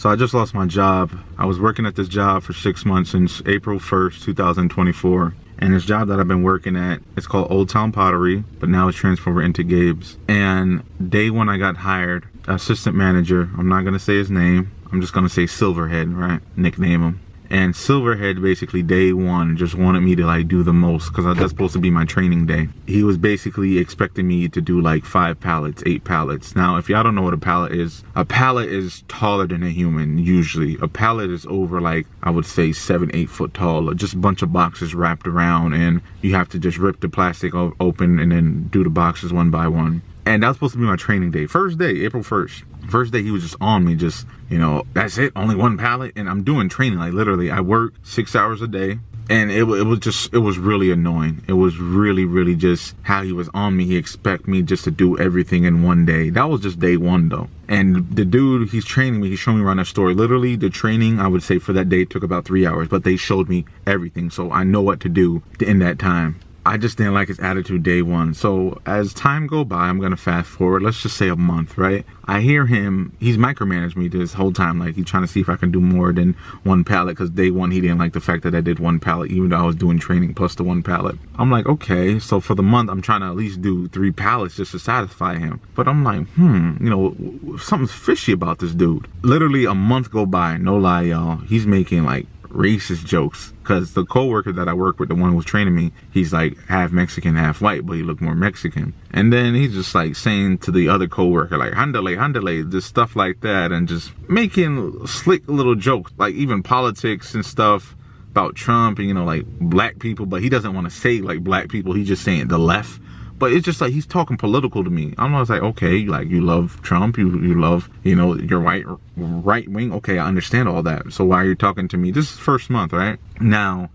So I just lost my job. I was working at this job for 6 months since April 1st, 2024. And this job that I've been working at, it's called Old Town Pottery, but now it's transferred into Gabe's. And day one I got hired, assistant manager, I'm not gonna say his name, I'm just gonna say Silverhead, right? Nickname him. And Silverhead basically day one just wanted me to like do the most because that's supposed to be my training day. He was basically expecting me to do like 5 pallets, 8 pallets. Now, if y'all don't know what a pallet is taller than a human usually. A pallet is over like, I would say 7-8 foot tall, just a bunch of boxes wrapped around, and you have to just rip the plastic open and then do the boxes one by one. And that was supposed to be my training day. First day, April 1st. First day he was just on me, just, you know, that's it, only 1 pallet. And I'm doing training, like literally I work 6 hours a day. And it was really annoying. It was really just how he was on me. He expect me just to do everything in 1 day. That was just day one though. And the dude, he's training me, he's showing me around that store. Literally the training, I would say for that day took about 3 hours, but they showed me everything. So I know what to do in that time. I just didn't like his attitude day one. So as time go by, I'm gonna fast forward, let's just say a month, right? I hear him, he's micromanaged me this whole time. Like he's trying to see if I can do more than 1 pallet, because day one, he didn't like the fact that I did 1 pallet, even though I was doing training plus the 1 pallet. I'm like, okay, so for the month, I'm trying to at least do 3 pallets just to satisfy him. But I'm like, you know, something's fishy about this dude. Literally a month go by, no lie, y'all. He's making like racist jokes, because the co-worker that I work with, the one who was training me, he's like half Mexican, half white, but he looked more Mexican. And then he's just like saying to the other co-worker, like, handale, just stuff like that, and just making slick little jokes, like even politics and stuff about Trump and, you know, like black people, but he doesn't want to say like black people, he's just saying the left. But it's just like he's talking political to me. I'm always like, okay, like you love Trump, you love, you know, your right wing. Okay, I understand all that. So why are you talking to me? This is first month, right? Now,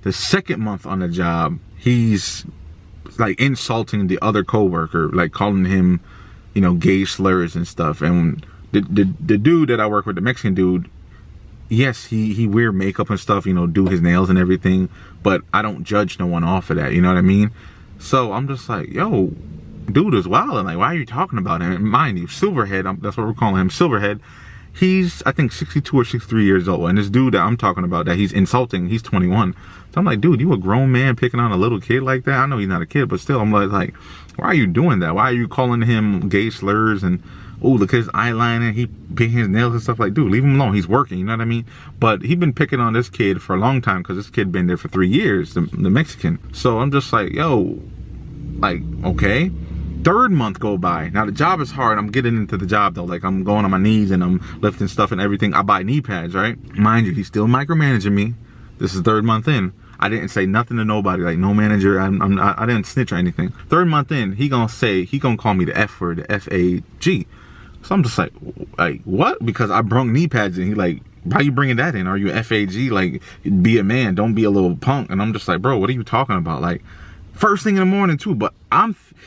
the second month on the job, he's like insulting the other coworker, like calling him, you know, gay slurs and stuff. And the dude that I work with, the Mexican dude, yes, he wear makeup and stuff, you know, do his nails and everything, but I don't judge no one off of that, you know what I mean? So I'm just like, yo, dude is wild, and like, why are you talking about him? And mind you, Silverhead, that's what we're calling him, Silverhead, he's, I think, 62 or 63 years old, and this dude that I'm talking about that he's insulting, he's 21. So I'm like, dude, you a grown man picking on a little kid like that? I know he's not a kid, but still, I'm like, why are you doing that? Why are you calling him gay slurs? And oh, look at his eyeliner, he painting his nails and stuff. Like, dude, leave him alone, he's working, you know what I mean? But he been picking on this kid for a long time, because this kid been there for 3 years, the Mexican. So I'm just like, yo, like, okay. Third month go by. Now the job is hard. I'm getting into the job though. Like I'm going on my knees and I'm lifting stuff and everything. I buy knee pads, right? Mind you, he's still micromanaging me. This is 3rd month in. I didn't say nothing to nobody, like no manager. I didn't snitch or anything. 3rd month in, he gonna call me the F word, the F-A-G. So I'm just like what? Because I brung knee pads in. He like, why you bringing that in? Are you F-A-G? Like, be a man, don't be a little punk. And I'm just like, bro, what are you talking about? Like, first thing in the morning too, but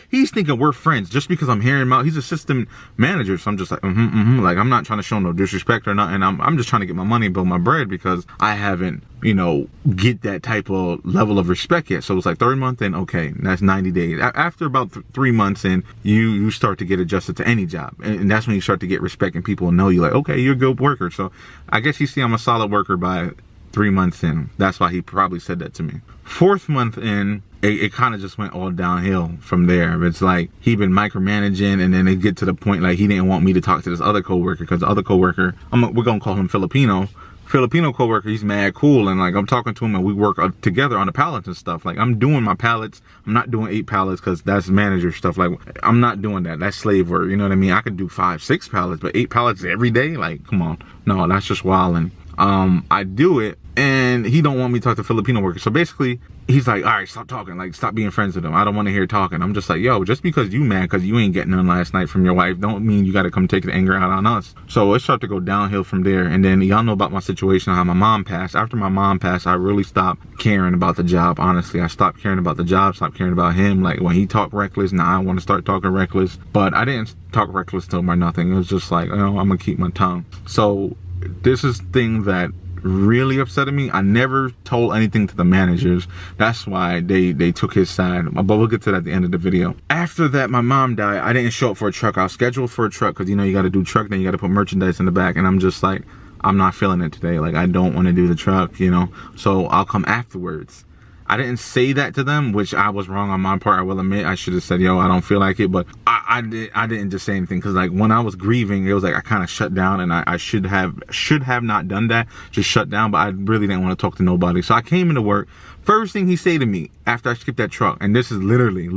he's thinking we're friends just because I'm hearing him out. He's a system manager, so I'm just like, like I'm not trying to show no disrespect or nothing. I'm just trying to get my money and build my bread, because I haven't, you know, get that type of level of respect yet. So it's like 3rd month in, okay, that's 90 days. After about 3 months in, you start to get adjusted to any job, and that's when you start to get respect and people know you, like, okay, you're a good worker. So I guess you see I'm a solid worker by 3 months in. That's why he probably said that to me. 4th month in, it kind of just went all downhill from there. It's like he been micromanaging, and then it get to the point like he didn't want me to talk to this other coworker, because the other coworker, we're gonna call him Filipino coworker, he's mad cool, and like I'm talking to him and we work together on the pallets and stuff. Like I'm doing my pallets, I'm not doing 8 pallets because that's manager stuff. Like I'm not doing that, that's slave work, you know what I mean? I could do 5, 6 pallets, but 8 pallets every day, like come on. No, that's just wilding. I do it, and he don't want me to talk to Filipino workers. So basically, he's like, all right, stop talking. Like, stop being friends with him. I don't want to hear talking. I'm just like, yo, just because you mad because you ain't getting none last night from your wife, don't mean you got to come take the anger out on us. So it started to go downhill from there. And then y'all know about my situation, how my mom passed. After my mom passed, I really stopped caring about the job. Honestly, I stopped caring about the job, stopped caring about him. Like when he talked reckless, now I want to start talking reckless. But I didn't talk reckless to him or nothing. It was just like, you know, I'm going to keep my tongue. So this is thing that really upset me, I never told anything to the managers. That's why they took his side. But we'll get to that at the end of the video. After that, my mom died. I didn't show up for a truck. I was scheduled for a truck because, you know, you got to do truck, then you got to put merchandise in the back. And I'm just like, I'm not feeling it today. Like, I don't want to do the truck, you know, so I'll come afterwards. I didn't say that to them, which I was wrong on my part. I will admit, I should have said, yo, I don't feel like it. But I didn't just say anything, because like when I was grieving, it was like I kind of shut down, and I should have not done that, just shut down. But I really didn't want to talk to nobody. So I came into work. First thing he said to me after I skipped that truck, and this is literally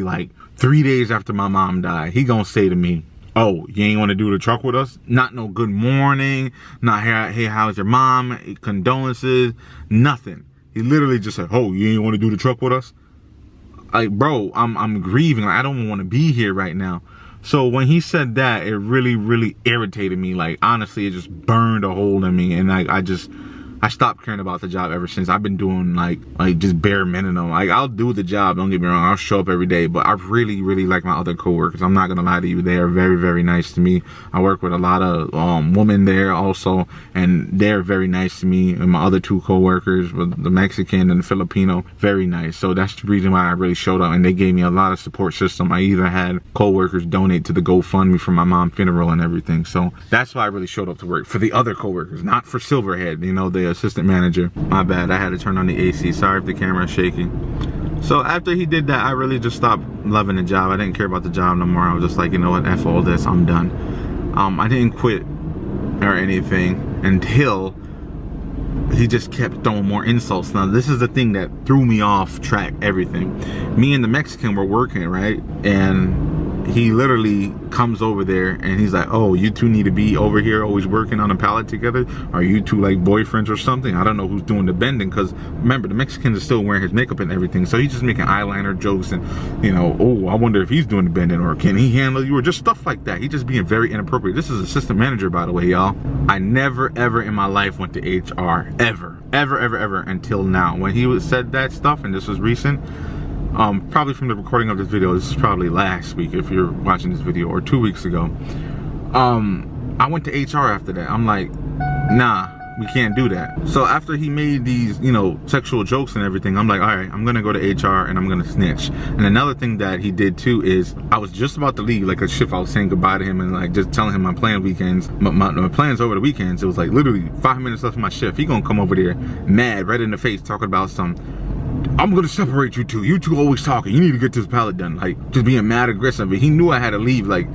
like 3 days after my mom died, he gonna say to me, oh, you ain't want to do the truck with us? Not no good morning, not hey, how's your mom, condolences, nothing. He literally just said, oh, you ain't want to do the truck with us? Like, bro, I'm grieving. Like, I don't want to be here right now. So when he said that, it really irritated me. Like, honestly, it just burned a hole in me. And like, I stopped caring about the job ever since. I've been doing like just bare minimum. Like, I'll do the job, don't get me wrong, I'll show up every day, but I really like my other coworkers. I'm not gonna lie to you, they are very nice to me. I work with a lot of women there also, and they're very nice to me. And my other two coworkers, with the Mexican and the Filipino, very nice. So that's the reason why I really showed up, and they gave me a lot of support system. I either had coworkers donate to the GoFundMe for my mom's funeral and everything. So that's why I really showed up to work, for the other coworkers, not for Silverhead, you know, the assistant manager. My bad, I had to turn on the AC. Sorry if the camera is shaking. So after he did that, I really just stopped loving the job. I didn't care about the job no more. I was just like, you know what, F all this, I'm done. I didn't quit or anything until he just kept throwing more insults. Now this is the thing that threw me off track, everything. Me and the Mexican were working, right? And he literally comes over there and he's like, oh, you two need to be over here always working on a pallet together? Are you two like boyfriends or something? I don't know who's doing the bending, because remember, the Mexican is still wearing his makeup and everything, so he's just making eyeliner jokes and, you know, oh, I wonder if he's doing the bending, or can he handle you, or just stuff like that. He's just being very inappropriate. This is assistant manager, by the way, y'all. I never ever in my life went to HR, ever until now. When he said that stuff, and this was recent, probably from the recording of this video, this is probably last week if you're watching this video, or 2 weeks ago, I went to HR after that. I'm like, nah, we can't do that. So after he made these, you know, sexual jokes and everything, I'm like, all right, I'm gonna go to HR and I'm gonna snitch. And another thing that he did too is, I was just about to leave like a shift. I was saying goodbye to him and like just telling him my planned weekends, my plans over the weekends. It was like literally 5 minutes left of my shift. He gonna come over there mad, right in the face, talking about some, I'm gonna separate you two. You two always talking. You need to get this pallet done. Like, just being mad aggressive. And he knew I had to leave. Like,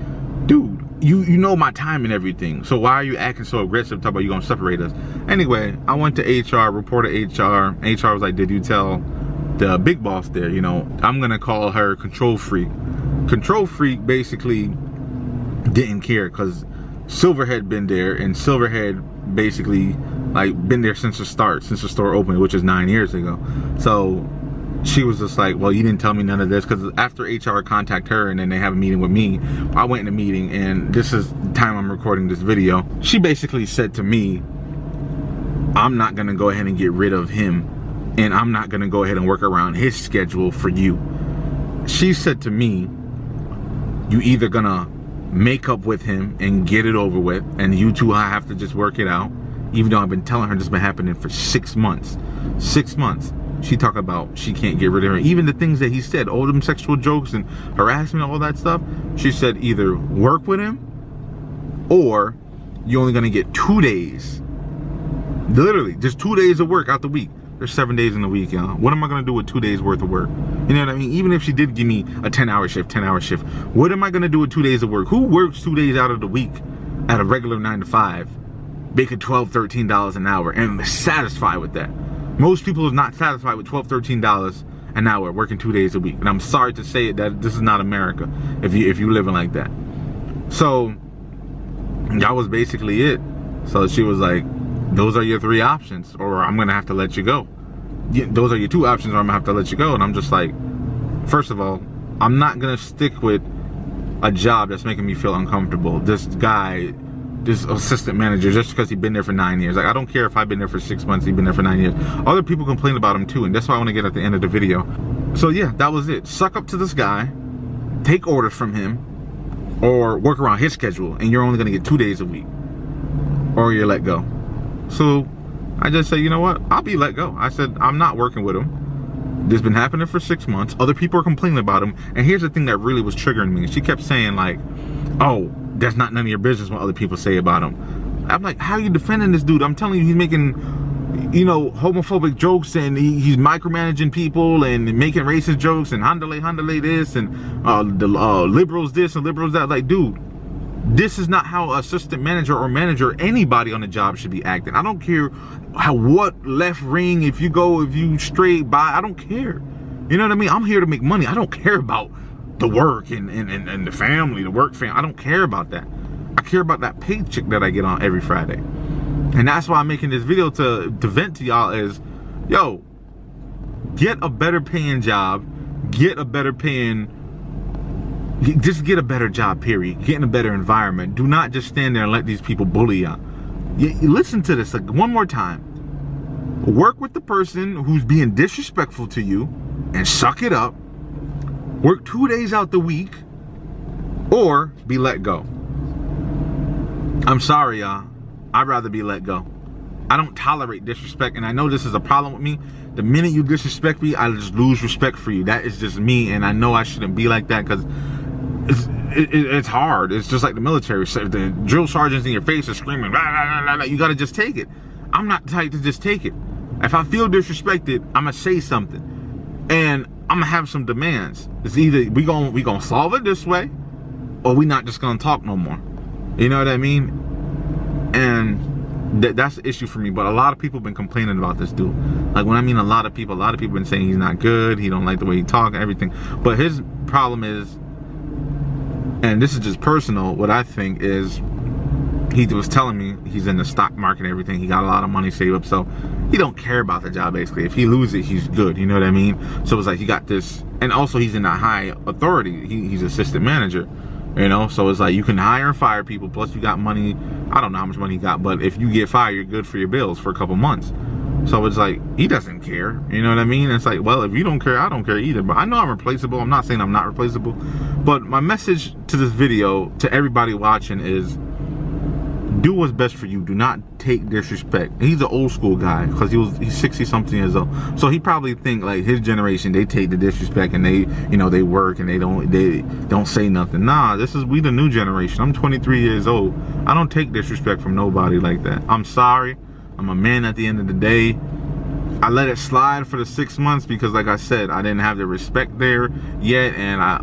dude, you know my time and everything. So why are you acting so aggressive? Talk about you gonna separate us. Anyway, I went to HR, reported HR. HR was like, did you tell the big boss there? You know, I'm gonna call her control freak. Control freak basically didn't care, because Silverhead been there, and Silverhead basically like been there since the start, since the store opened, which is 9 years ago. So she was just like, well, you didn't tell me none of this, because after HR contact her and then they have a meeting with me, I went in a meeting, and this is the time I'm recording this video. She basically said to me, I'm not gonna go ahead and get rid of him, and I'm not gonna go ahead and work around his schedule for you. She said to me, you either gonna make up with him and get it over with, and you two have to just work it out. Even though I've been telling her this has been happening for 6 months. 6 months. She talked about she can't get rid of her. Even the things that he said, all them sexual jokes and harassment, all that stuff. She said either work with him, or you're only gonna get 2 days. Literally, just 2 days of work out the week. There's 7 days in the week, y'all. What am I gonna do with 2 days worth of work? You know what I mean? Even if she did give me a 10-hour shift, what am I gonna do with 2 days of work? Who works 2 days out of the week at a regular 9 to 5? Making $12, $13 an hour and satisfied with that. Most people are not satisfied with $12, $13 an hour working 2 days a week. And I'm sorry to say it, that this is not America if you living like that. So that was basically it. So she was like, those are your 3 options, or I'm gonna have to let you go. Yeah, those are your 2 options, or I'm gonna have to let you go. And I'm just like, first of all, I'm not gonna stick with a job that's making me feel uncomfortable. This guy, this assistant manager, just because he's been there for 9 years. Like, I don't care if I've been there for 6 months, he's been there for 9 years. Other people complain about him too, and that's why I want to get at the end of the video. So yeah, that was it. Suck up to this guy, take orders from him, or work around his schedule, and you're only gonna get 2 days a week, or you're let go. So I just say, you know what, I'll be let go. I said, I'm not working with him. This has been happening for 6 months. Other people are complaining about him. And here's the thing that really was triggering me. She kept saying like, oh, that's not none of your business what other people say about him. I'm like, how are you defending this dude? I'm telling you, he's making, you know, homophobic jokes, and he's micromanaging people and making racist jokes and handle this and the liberals this and liberals that. Like, dude, this is not how assistant manager or manager, anybody on the job should be acting. I don't care what left ring, if you straight by, I don't care. You know what I mean? I'm here to make money. I don't care about the work and the family, the work family. I don't care about that. I care about that paycheck that I get on every Friday. And that's why I'm making this video to vent to y'all is, yo, get a better paying job, get a better paying, just get a better job, period. Get in a better environment. Do not just stand there and let these people bully you. Listen to this like one more time. Work with the person who's being disrespectful to you and suck it up. Work 2 days out the week or be let go. I'm sorry, y'all. I'd rather be let go. I don't tolerate disrespect, and I know this is a problem with me. The minute you disrespect me, I just lose respect for you. That is just me, and I know I shouldn't be like that because it's hard. It's just like the military. So the drill sergeants in your face are screaming, blah, blah, blah, blah. You got to just take it. I'm not the type to just take it. If I feel disrespected, I'm going to say something, and I'm going to have some demands. It's either we gonna solve it this way, or we not just going to talk no more. You know what I mean? And that's the issue for me. But a lot of people have been complaining about this dude. Like, when I mean a lot of people have been saying he's not good, he don't like the way he talk and everything. But his problem is, and this is just personal, what I think is, he was telling me he's in the stock market and everything. He got a lot of money saved up, so he don't care about the job, basically. If he loses, he's good, you know what I mean? So it's like he got this, and also he's in a high authority. He's assistant manager, you know? So it's like you can hire and fire people, plus you got money. I don't know how much money he got, but if you get fired, you're good for your bills for a couple months. So it's like, he doesn't care, you know what I mean? It's like, well, if you don't care, I don't care either. But I know I'm replaceable. I'm not saying I'm not replaceable. But my message to this video, to everybody watching, is do what's best for you. Do not take disrespect. He's an old school guy because he's 60 something years old. So he probably think like his generation, they take the disrespect and they, you know, they work and they don't say nothing. Nah, we the new generation. I'm 23 years old. I don't take disrespect from nobody like that. I'm sorry. I'm a man at the end of the day. I let it slide for the 6 months because, like I said, I didn't have the respect there yet, and I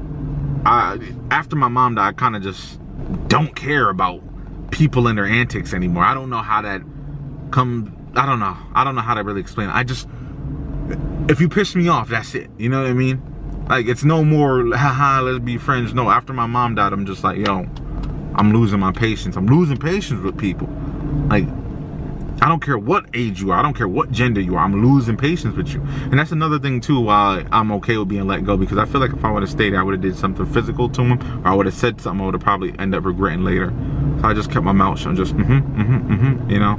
after my mom died, I kind of just don't care about people and their antics anymore. I don't know how that I don't know how to really explain it. If you piss me off, that's it. You know what I mean? Like, it's no more, haha, let's be friends. No, after my mom died, I'm just like, yo, I'm losing my patience. I'm losing patience with people. Like, I don't care what age you are. I don't care what gender you are. I'm losing patience with you. And that's another thing too why I'm okay with being let go, because I feel like if I would have stayed there, I would have did something physical to him, or I would have said something I would have probably end up regretting later. So I just kept my mouth shut, just you know,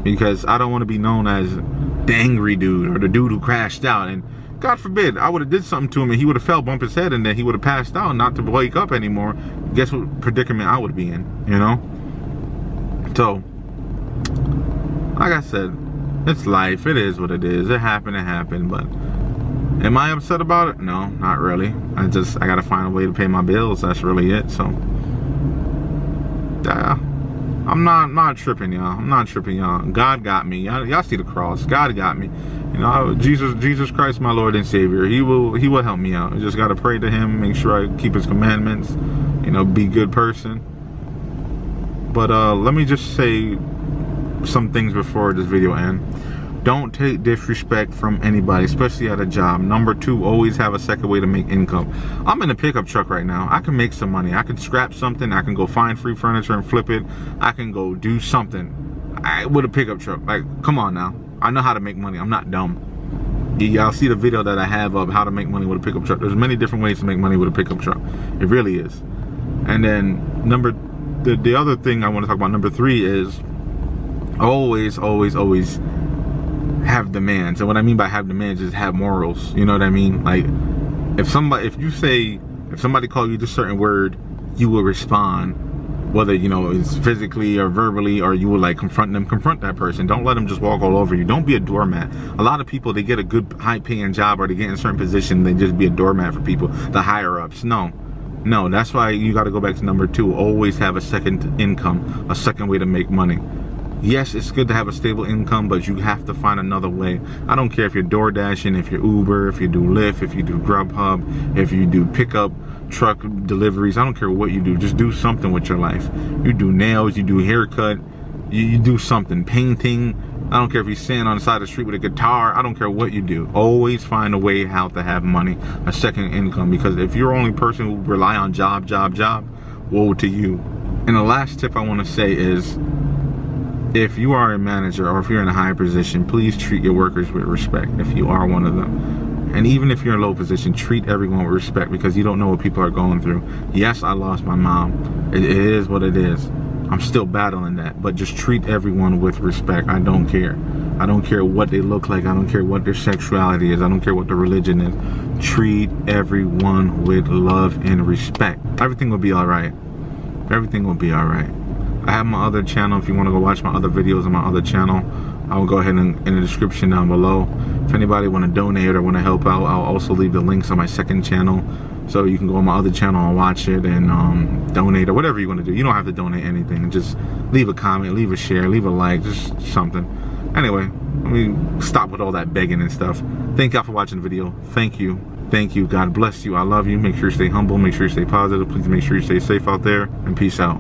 because I don't want to be known as the angry dude or the dude who crashed out. And God forbid, I would have did something to him and he would have fell, bumped his head, and then he would have passed out, not to wake up anymore. Guess what predicament I would be in, you know? So, like I said, it's life. It is what it is. It happened, but am I upset about it? No, not really. I gotta find a way to pay my bills. That's really it. So, I'm not tripping, y'all. I'm not tripping, y'all. God got me. Y'all see the cross. God got me. You know, Jesus Christ, my Lord and Savior. He will help me out. I just gotta pray to Him, make sure I keep His commandments. You know, be a good person. But let me just say some things before this video ends. Don't take disrespect from anybody, especially at a job. Number 2, always have a second way to make income. I'm in a pickup truck right now. I can make some money. I can scrap something. I can go find free furniture and flip it. I can go do something with a pickup truck. Like, come on now. I know how to make money. I'm not dumb. Y'all see the video that I have of how to make money with a pickup truck. There's many different ways to make money with a pickup truck. It really is. And then the other thing I want to talk about, number 3, is always have demands. And what I mean by have demands is have morals. You know what I mean? Like, if somebody call you this certain word, you will respond. whether, you know, it's physically or verbally, or you would like confront that person. Don't let them just walk all over you. Don't be a doormat. A lot of people, they get a good high paying job or they get in a certain position, they just be a doormat for people, the higher ups. No, that's why you got to go back to number 2. Always have a second income, a second way to make money. Yes, it's good to have a stable income, but you have to find another way. I don't care if you're door dashing, if you're Uber, if you do Lyft, if you do Grubhub, if you do pickup truck deliveries. I don't care what you do. Just do something with your life. You do nails, you do haircut, you do something, painting. I don't care if you stand on the side of the street with a guitar. I don't care what you do. Always find a way how to have money, a second income, because if you're the only person who rely on job, woe to you. And the last tip I want to say is, if you are a manager or if you're in a high position, please treat your workers with respect if you are one of them. And even if you're in a low position, treat everyone with respect, because you don't know what people are going through. Yes, I lost my mom. It is what it is. I'm still battling that, but just treat everyone with respect. I don't care. I don't care what they look like. I don't care what their sexuality is. I don't care what their religion is. Treat everyone with love and respect. Everything will be all right. Everything will be all right. I have my other channel. If you want to go watch my other videos on my other channel, I will go ahead and in the description down below. If anybody want to donate or want to help out, I'll also leave the links on my second channel, so you can go on my other channel and watch it and donate or whatever you want to do. You don't have to donate anything. Just leave a comment, leave a share, leave a like, just something. Anyway, let me stop with all that begging and stuff. Thank y'all for watching the video. Thank you. Thank you. God bless you. I love you. Make sure you stay humble. Make sure you stay positive. Please make sure you stay safe out there. And peace out.